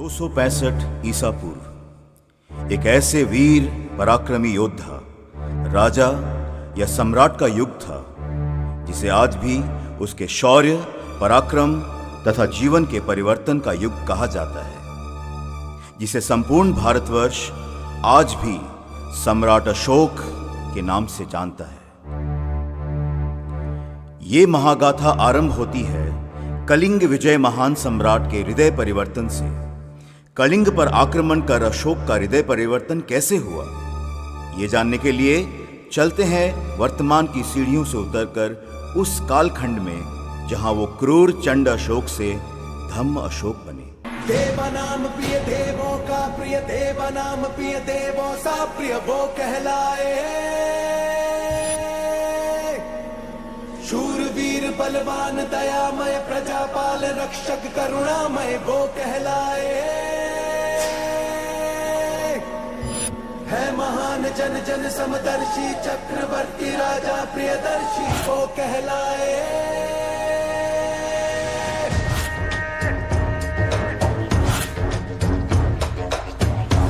265 ईसा पूर्व एक ऐसे वीर पराक्रमी योद्धा, राजा या सम्राट का युग था जिसे आज भी उसके शौर्य, पराक्रम तथा जीवन के परिवर्तन का युग कहा जाता है, जिसे संपूर्ण भारतवर्ष आज भी सम्राट अशोक के नाम से जानता है। ये महागाथा आरंभ होती है कलिंग विजय महान सम्राट के हृदय परिवर्तन से। कलिंग पर आक्रमण कर अशोक का हृदय परिवर्तन कैसे हुआ, ये जानने के लिए चलते हैं वर्तमान की सीढ़ियों से उतरकर उस कालखंड में जहां वो क्रूर चंड अशोक से धम्म अशोक बने। देवनाम प्रिय देवों का प्रिय देवनाम प्रिय देवों सा प्रिय वो कहलाए। शूरवीर बलवान दयामय प्रजापाल रक्षक करुणामय वो कहलाए। है महान जन जन समदर्शी चक्रवर्ती राजा प्रियदर्शी वो कहलाए।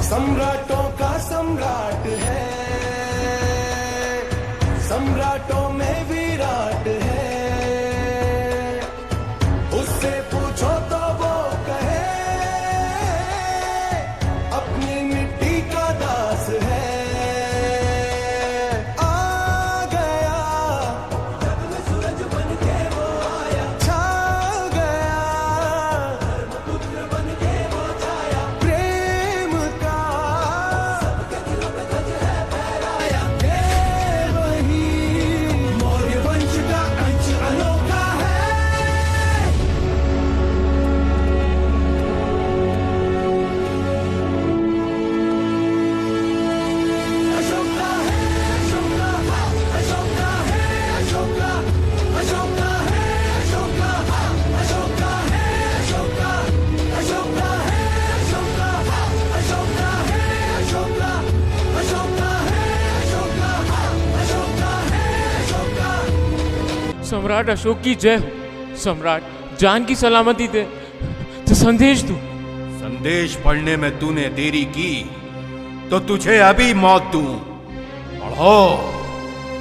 सम्राटों का सम्राट है, सम्राटों में विराट है। उससे पूछो तो वो कहे अपनी मिट्टी का दास है। आ गया जग में सूरज बन के वो आया, छा गया धर्मपुत्र बन के वो छाया। प्रेम का सबके दिलों में ध्वज है फहराया। ये वही मौर्य वंश का अंश अनोखा है। अशोका है अशोका, अशोका है अशोका, अशोका है अशोका, अशोका है अशोका, अशोका है अशोका, अशोका है अशोका, अशोका है अशोका, अशोका है अशोका। सम्राट अशोक की जय हो। सम्राट जान की सलामती दे, तो संदेश दूं। संदेश पढ़ने में तूने देरी की तो तुझे अभी मौत दूं। पढ़ो।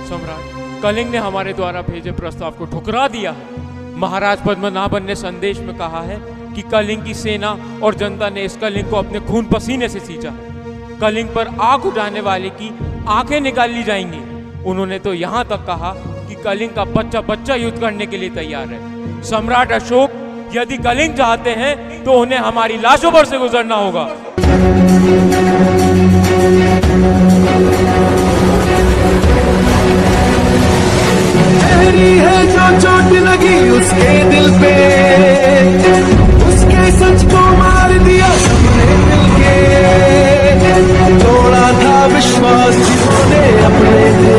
सम्राट कलिंग ने हमारे द्वारा भेजे प्रस्ताव को ठुकरा दिया। महाराज पद्मनाभन ने संदेश में कहा है कि कलिंग की सेना और जनता ने इस कलिंग को अपने खून पसीने से सींचा है। कलिंग पर आग उठाने वाले की आंखें निकाल ली जाएंगी। उन्होंने तो यहाँ तक कहा कि कलिंग का बच्चा बच्चा युद्ध करने के लिए तैयार है। सम्राट अशोक यदि कलिंग चाहते हैं तो उन्हें हमारी लाशों पर से गुजरना होगा। तेरी है जो चोट लगी उसके दिल पे, उसके सच को मार दिया सबने मिलके। तोड़ा था विश्वास जिन्होंने अपने थे,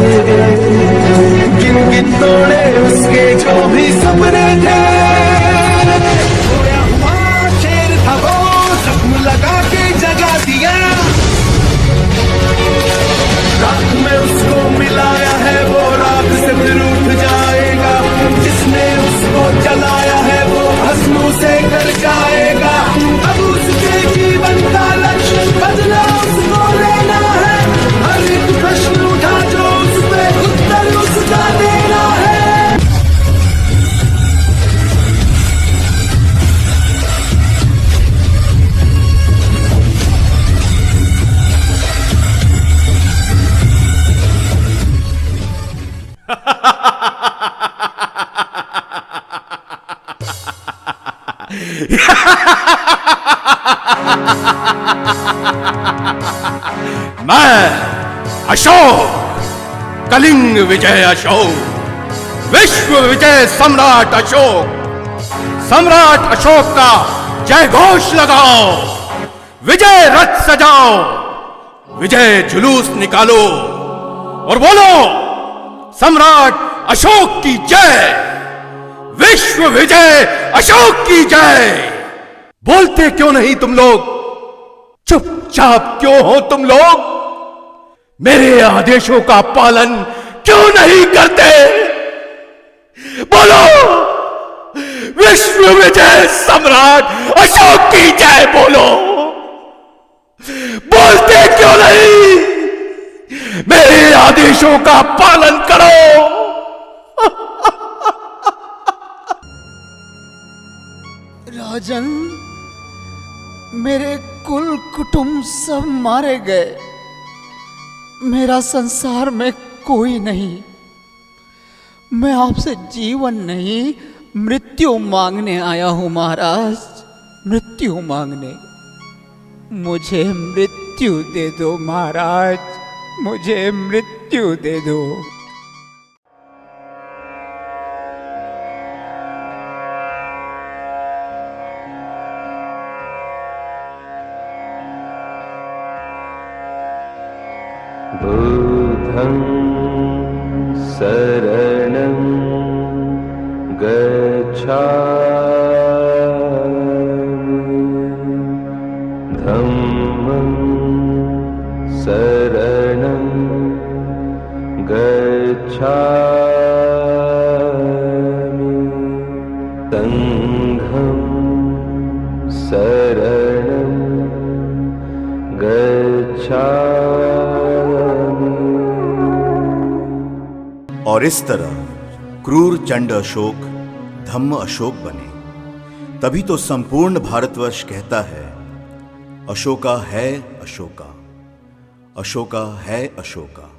गिन गिन तोड़े उसके जो भी सपने थे। खोया हुआ शेर था वो, जख्म लगा के जगा दिया। राख में उसको मिलाया है वो राख से फिर उठ जाएगा। जिसने उसको जलाया है वो भस्म से कर जाएगा। अब उसके जीवन का लक्ष्य बदला उसको लेना है। हर एक प्रश्न उठा जो उस पे उत्तर उसका देना है। मैं अशोक, कलिंग विजय अशोक, विश्व विजय सम्राट अशोक। सम्राट अशोक का जय घोष लगाओ, विजय रथ सजाओ, विजय जुलूस निकालो और बोलो सम्राट अशोक की जय, विश्व विजय अशोक की जय। बोलते क्यों नहीं तुम लोग? चुपचाप क्यों हो तुम लोग? मेरे आदेशों का पालन क्यों नहीं करते? बोलो विश्व विजय सम्राट अशोक की जय बोलो। बोलते क्यों नहीं? मेरे आदेशों का पालन करो। राजन, मेरे कुल कुटुंब सब मारे गए। मेरा संसार में कोई नहीं। मैं आपसे जीवन नहीं, मृत्यु मांगने आया हूं महाराज, मृत्यु मांगने। मुझे मृत्यु दे दो महाराज, मुझे मृत्यु दे दो। बुद्धं शरणं गच्छामि, धम्मं शरणं गच्छामि, संघं शरणं गच्छामि। और इस तरह क्रूर चंड अशोक धम्म अशोक बने। तभी तो संपूर्ण भारतवर्ष कहता है, अशोका है अशोका, अशोका है अशोका।